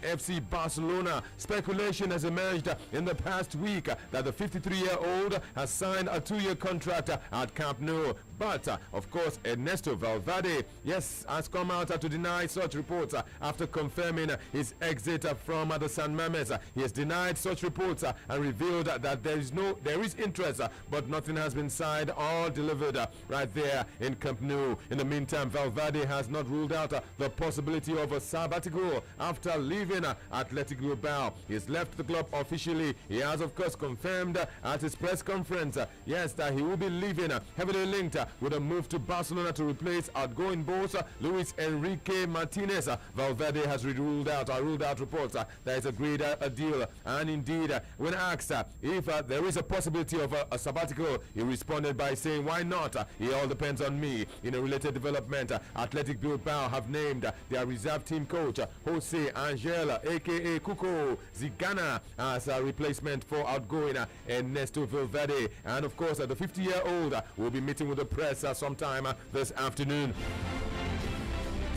FC Barcelona. Speculation has emerged in the past week that the 53-year-old has signed a 2-year contract at Camp Nou. But, of course, Ernesto Valverde, yes, has come out to deny such reports after confirming his exit from the San Mames. He has denied such reports and revealed that there is interest, but nothing has been signed or delivered right there in Camp Nou. In the meantime, Valverde has not ruled out the possibility of a sabbatical after leaving Athletic Bilbao. He has left the club officially. He has, of course, confirmed at his press conference, yes, that he will be leaving, heavily linked with a move to Barcelona to replace outgoing boss Luis Enrique Martinez. Valverde has ruled out reports that it's agreed a deal. And indeed, when asked if there is a possibility of a sabbatical, he responded by saying, "Why not? It all depends on me." In a related development, Athletic Bilbao have named their reserve team coach Jose Angel, aka Cuco Zigana, as a replacement for outgoing Ernesto Valverde. And of course, the 50-year-old will be meeting with the press sometime this afternoon.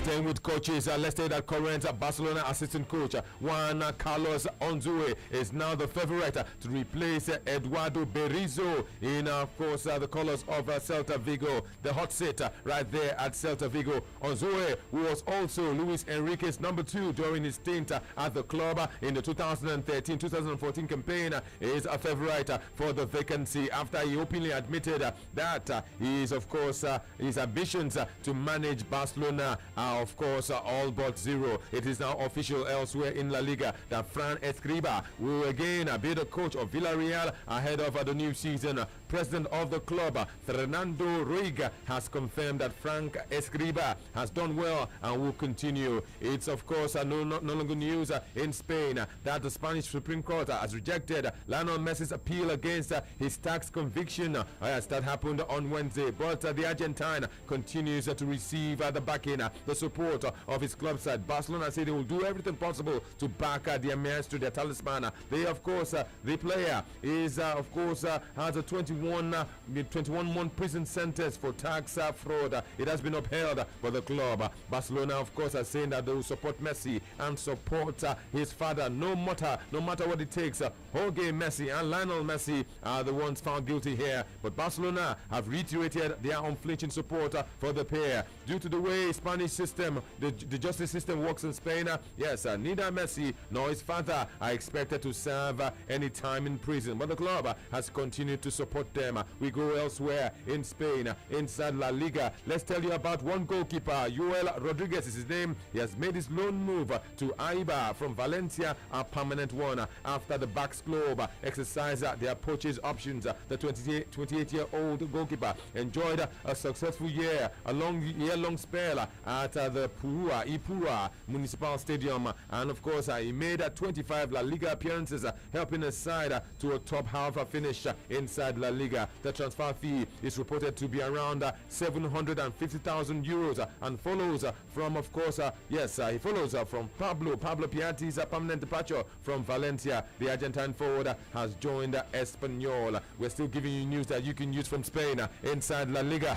Staying with coaches, let's say that current Barcelona assistant coach Juan Carlos Onzue is now the favorite to replace Eduardo Berizzo in, of course, the colors of Celta Vigo. The hot seat right there at Celta Vigo. Onzue, who was also Luis Enrique's number 2 during his stint at the club in the 2013-2014 campaign, is a favorite for the vacancy after he openly admitted that he is, of course, his ambitions to manage Barcelona of course, all but zero. It is now official elsewhere in La Liga that Fran Escriba will again be the coach of Villarreal ahead of the new season. President of the club, Fernando Ruig, has confirmed that Frank Escriba has done well and will continue. It's, of course, no longer news in Spain that the Spanish Supreme Court has rejected Lionel Messi's appeal against his tax conviction. Yes, that happened on Wednesday. But the Argentine continues to receive the backing, the support of his club side. Barcelona said they will do everything possible to back their maestro, their talisman. They, of course, the player is, of course, has a 21-month prison sentence for tax fraud. It has been upheld by the club. Barcelona, of course, are saying that they will support Messi and support his father, no matter what it takes. Jorge Messi and Lionel Messi are the ones found guilty here, but Barcelona have reiterated their unflinching support for the pair due to the way Spanish system, the justice system works in Spain. Yes, neither Messi nor his father are expected to serve any time in prison, but the club has continued to support them. We go elsewhere in Spain, inside La Liga. Let's tell you about one goalkeeper. Joel Rodriguez is his name. He has made his loan move to Aiba from Valencia a permanent one after the Basque Club exercised their purchase options. The 28-year-old goalkeeper enjoyed a successful year-long spell at the Ipura Municipal Stadium, and of course he made 25 La Liga appearances, helping his side to a top half finish inside La Liga. The transfer fee is reported to be around 750,000 euros and follows from, of course, he follows from Pablo Piatti's permanent departure from Valencia. The Argentine forward has joined Espanyol. We're still giving you news that you can use from Spain inside La Liga.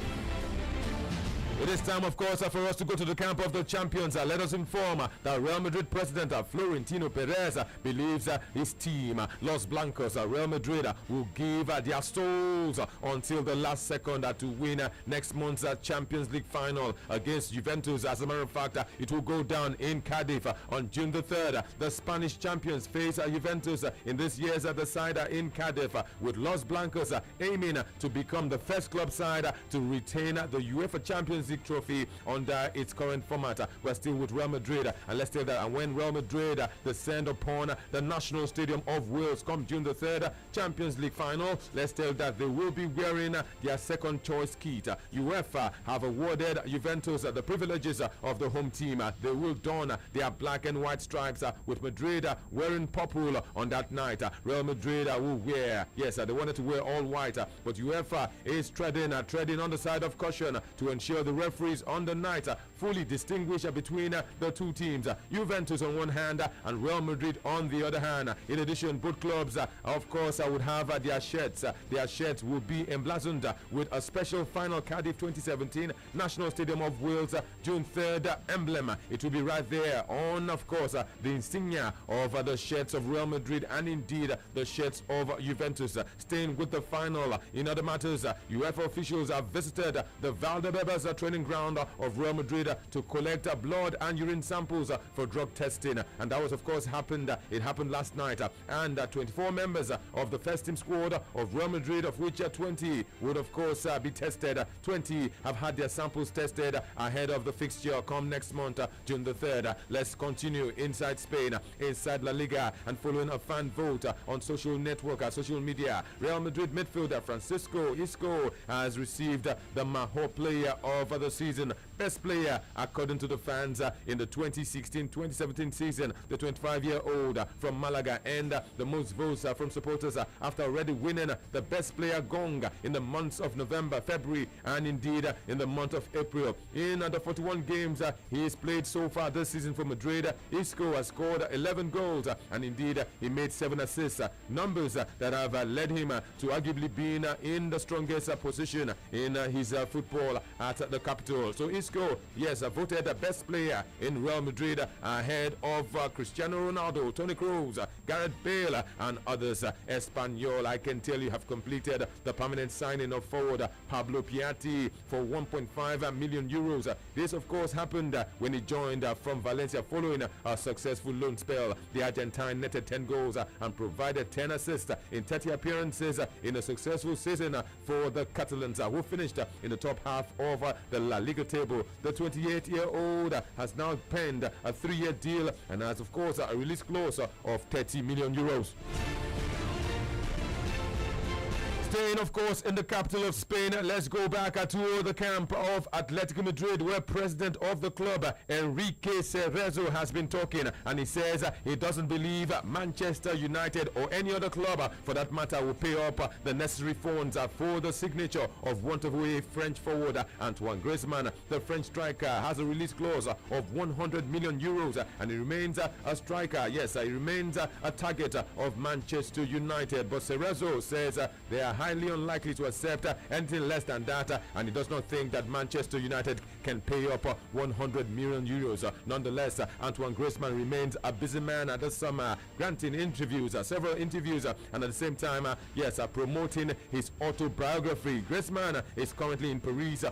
It is time, of course, for us to go to the camp of the champions. Let us inform that Real Madrid president Florentino Perez believes his team, Los Blancos, Real Madrid, will give their souls until the last second to win next month's Champions League final against Juventus. As a matter of fact, it will go down in Cardiff on June the 3rd. The Spanish champions face Juventus in this year's decider in Cardiff, with Los Blancos aiming to become the first club side to retain the UEFA Champions League trophy under its current format. We're still with Real Madrid, and let's tell that and when Real Madrid descend upon the National Stadium of Wales come June the 3rd, Champions League final, let's tell that they will be wearing their second choice kit. UEFA have awarded Juventus the privileges of the home team. They will don their black and white stripes, with Madrid wearing purple on that night. Real Madrid will wear, they wanted to wear all white, but UEFA is treading on the side of caution to ensure the referees on the night fully distinguish between the two teams. Juventus on one hand and Real Madrid on the other hand. In addition, both clubs, of course, would have their shirts. Their shirts will be emblazoned with a special final Cardiff 2017 National Stadium of Wales June 3rd emblem. It will be right there on, of course, the insignia of the shirts of Real Madrid and indeed the shirts of Juventus. Staying with the final, in other matters, UEFA officials have visited the Valdebebas training ground of Real Madrid to collect blood and urine samples for drug testing, and that was, of course, it happened last night. And 24 members of the first team squad of Real Madrid, of which 20 would, of course, be tested. 20 have had their samples tested ahead of the fixture come next month, June the 3rd. Let's continue inside Spain, inside La Liga, and following a fan vote on social media. Real Madrid midfielder Francisco Isco has received the Maho Player of the Season. Best player according to the fans in the 2016-2017 season. The 25-year-old from Malaga and the most votes from supporters after already winning the Best Player Gong in the months of November, February, and indeed in the month of April. In the 41 games he has played so far this season for Madrid, Isco has scored 11 goals and indeed he made 7 assists. Numbers that have led him to arguably being in the strongest position in his football at the capital. So Isco, yes, voted the best player in Real Madrid ahead of Cristiano Ronaldo, Toni Kroos, Gareth Bale, and others. Espanyol, I can tell you, have completed the permanent signing of forward Pablo Piatti for 1.5 million euros. This, of course, happened when he joined from Valencia following a successful loan spell. The Argentine netted 10 goals and provided 10 assists in 30 appearances in a successful season for the Catalans, who finished in the top half of the La Liga table. The 28-year-old has now penned a 3-year deal and has, of course, a release clause of 30 million euros. Staying, of course, in the capital of Spain, let's go back to the camp of Atletico Madrid, where president of the club, Enrique Cerezo, has been talking, and he says he doesn't believe Manchester United or any other club, for that matter, will pay up the necessary funds for the signature of one-of-away French forward Antoine Griezmann. The French striker has a release clause of 100 million euros, and he remains a striker. Yes, he remains a target of Manchester United, but Cerezo says they are highly unlikely to accept anything less than that, and he does not think that Manchester United can pay up 100 million euros. Nonetheless, Antoine Griezmann remains a busy man this summer, granting interviews, several interviews, and at the same time, promoting his autobiography. Griezmann is currently in Paris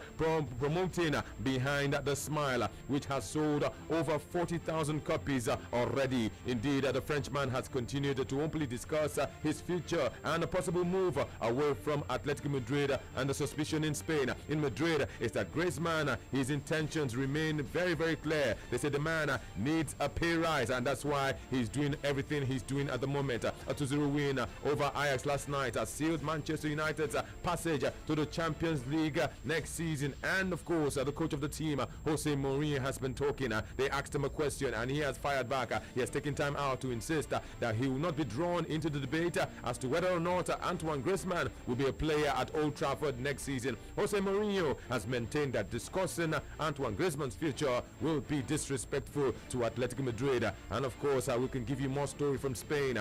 promoting Behind the Smile, which has sold over 40,000 copies already. Indeed, the Frenchman has continued to openly discuss his future and a possible move away from Atletico Madrid, and the suspicion in Spain, in Madrid, is that Griezmann, his intentions remain very, very clear. They say the man needs a pay rise, and that's why he's doing everything he's doing at the moment. A 2-0 win over Ajax last night has sealed Manchester United's passage to the Champions League next season, and of course, the coach of the team, Jose Mourinho, has been talking. They asked him a question, and he has fired back. He has taken time out to insist that he will not be drawn into the debate as to whether or not Antoine Griezmann will be a player at Old Trafford next season. Jose Mourinho has maintained that discussing Antoine Griezmann's future will be disrespectful to Atletico Madrid. And of course, we can give you more stories from Spain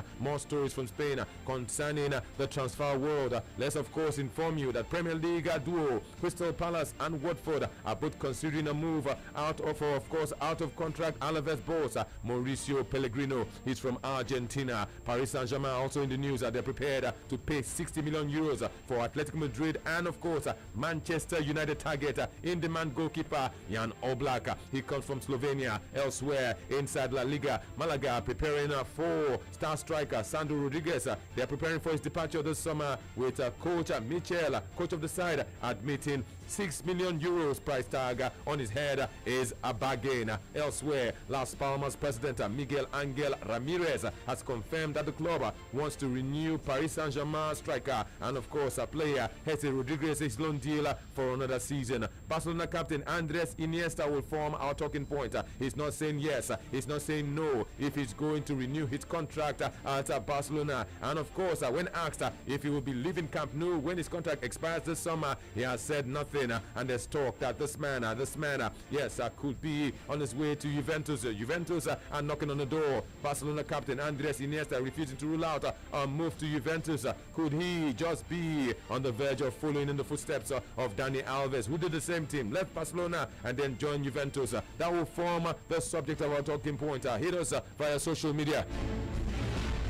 concerning the transfer world. Let's of course inform you that Premier League duo Crystal Palace and Watford are both considering a move out of contract Alaves boss Mauricio Pellegrino. He's from Argentina. Paris Saint-Germain also in the news. They're prepared to pay 60 million euros for Atletico Madrid, and of course Manchester United target in-demand goalkeeper Jan Oblak. He comes from Slovenia. Elsewhere inside La Liga, Malaga preparing for star striker Sandro Rodriguez. They are preparing for his departure this summer, with coach Michel, coach of the side, admitting 6 million euros price tag on his head is a bargain. Elsewhere, Las Palmas president Miguel Angel Ramirez has confirmed that the club wants to renew Paris Saint-Germain striker and of course a player Jesse Rodriguez's loan deal for another season. Barcelona captain Andres Iniesta will form our talking point. He's not saying yes, he's not saying no if he's going to renew his contract at Barcelona. And of course, when asked if he will be leaving Camp Nou when his contract expires this summer, he has said nothing everything, and there's talk that this man, yes, could be on his way to Juventus. Juventus are knocking on the door. Barcelona captain Andres Iniesta refusing to rule out a move to Juventus. Could he just be on the verge of following in the footsteps of Dani Alves, who did the same thing, left Barcelona and then joined Juventus? That will form the subject of our talking point. Hit us via social media.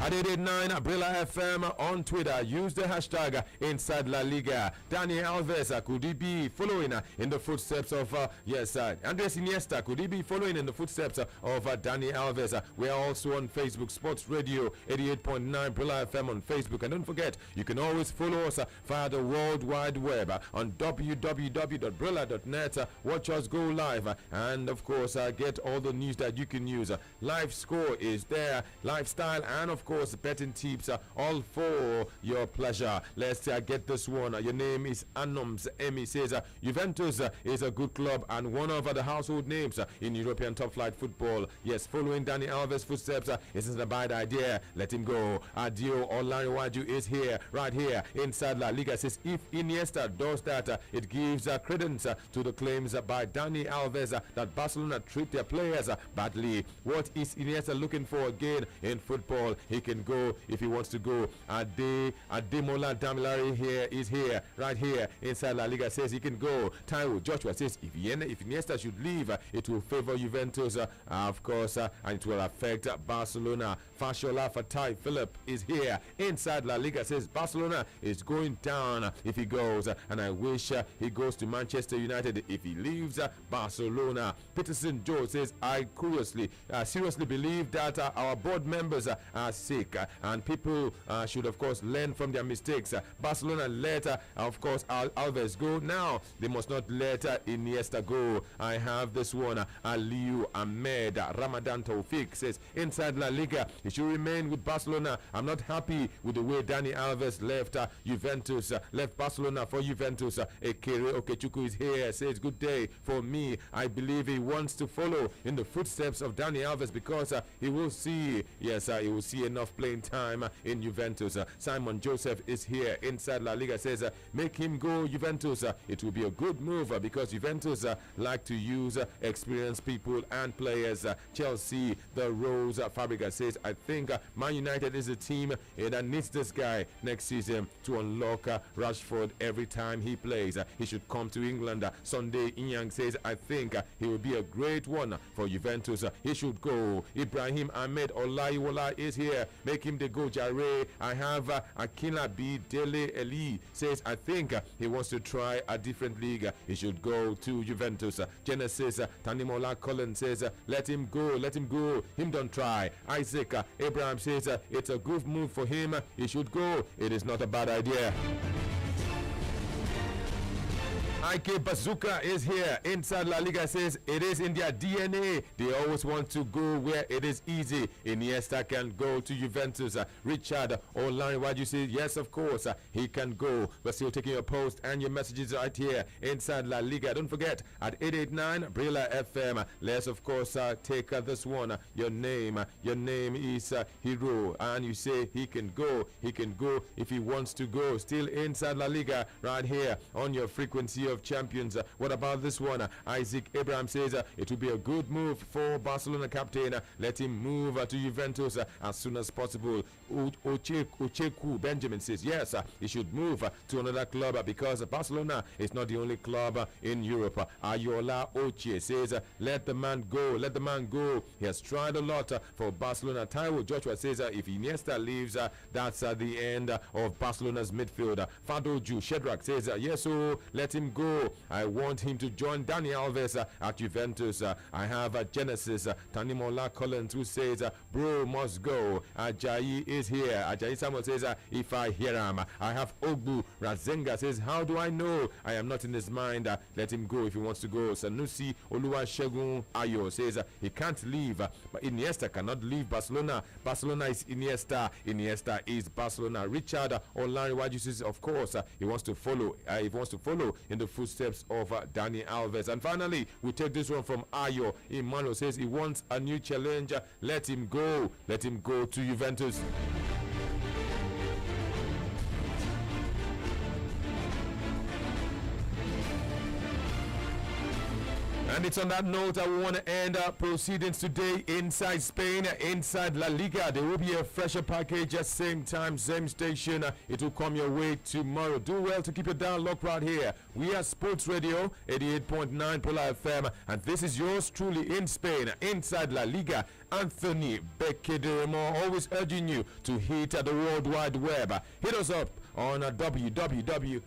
At 889 Brilla FM on Twitter, use the hashtag Insidelaliga. Dani Alves, could he be following in the footsteps of Andres Iniesta? Could he be following in the footsteps of Dani Alves? We are also on Facebook, Sports Radio 88.9 Brilla FM on Facebook. And don't forget, you can always follow us via the World Wide Web on www.brilla.net. Watch us go live, and of course get all the news that you can use. Live score is there, lifestyle, and of course betting tips, all for your pleasure. Let's get this one. Your name is Anoms Emi, says Juventus is a good club and one of the household names in European top flight football. Yes, following Dani Alves' footsteps isn't a bad idea. Let him go. Adio Olariwaju is here, right here inside La Liga. Says if Iniesta does that, it gives credence to the claims by Dani Alves that Barcelona treat their players badly. What is Iniesta looking for again in football? He can go if he wants to go. Ademola Damilare is here, right here inside La Liga, says he can go. Taiwo Joshua says if Iniesta should leave, it will favor Juventus, of course, and it will affect Barcelona. Fashola Fatai Philip is here inside La Liga, says Barcelona is going down if he goes, and I wish he goes to Manchester United if he leaves Barcelona. Peterson Joe says I seriously believe that our board members are sick, and people should of course learn from their mistakes. Barcelona let of course Alves go. Now they must not let Iniesta go. I have this one. Aliu Ahmed Ramadan Taufik says inside La Liga he should remain with Barcelona. I'm not happy with the way Dani Alves left left Barcelona for Juventus. Ekere Okechukwu is here, says good day. For me, I believe he wants to follow in the footsteps of Dani Alves because he will see enough playing time in Juventus. Simon Joseph is here inside La Liga, says make him go Juventus. It will be a good move because Juventus like to use experienced people and players. Chelsea, the Rose Fabregas says I think Man United is a team that needs this guy next season to unlock Rashford every time he plays. He should come to England. Sunday Inyang says I think he will be a great one for Juventus. He should go. Ibrahim Ahmed Olaiwola is here. Make him the go Jare. I have Akila B. Dele Eli says I think he wants to try a different league. He should go to Juventus. Genesis Tanimola Collins says let him go. Him don't try. Isaac Abraham says it's a good move for him. He should go. It is not a bad idea. IK Bazooka is here inside La Liga, says it is in their DNA. They always want to go where it is easy. Iniesta can go to Juventus. Richard Olaniwaju says yes, of course, he can go. But still taking your post and your messages right here inside La Liga. Don't forget at 889 Brilla FM. Let's of course take this one. Your name is Hero, and you say he can go if he wants to go. Still inside La Liga right here on your frequency of champions. What about this one? Isaac Abraham says it will be a good move for Barcelona captain. Let him move to Juventus as soon as possible. Ocheku Benjamin says yes, he should move to another club because Barcelona is not the only club in Europe. Ayola Oche says let the man go. He has tried a lot for Barcelona. Taiwo Joshua says if Iniesta leaves, that's the end of Barcelona's midfield. Fadoju Shedrack says yes, so let him go. I want him to join Dani Alves at Juventus. I have Genesis Tanimola Collins who says bro must go. Ajayi is here. Ajayi Samuel says if I hear him. I have Ogbu Razenga says how do I know? I am not in his mind. Let him go if he wants to go. Sanusi Oluwasegun Ayo says he can't leave, but Iniesta cannot leave Barcelona. Barcelona is Iniesta. Iniesta is Barcelona. Richard Olaniwaju says of course he wants to follow. He wants to follow in the footsteps of Dani Alves. And finally, we take this one from Ayo. Emmanuel says he wants a new challenger. Let him go. Let him go to Juventus. And it's on that note I want to end our proceedings today inside Spain, inside La Liga. There will be a fresher package at same time, same station. It will come your way tomorrow. Do well to keep your dial locked right here. We are Sports Radio 88.9 Polar FM, and this is yours truly in Spain, inside La Liga. Anthony Beckedemo, always urging you to hit the World Wide Web. Hit us up on www.brilla.net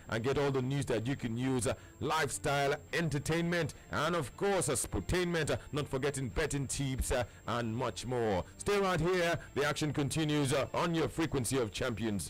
and get all the news that you can use, lifestyle, entertainment, and of course sportainment, not forgetting betting tips and much more. Stay right here, the action continues on your frequency of champions.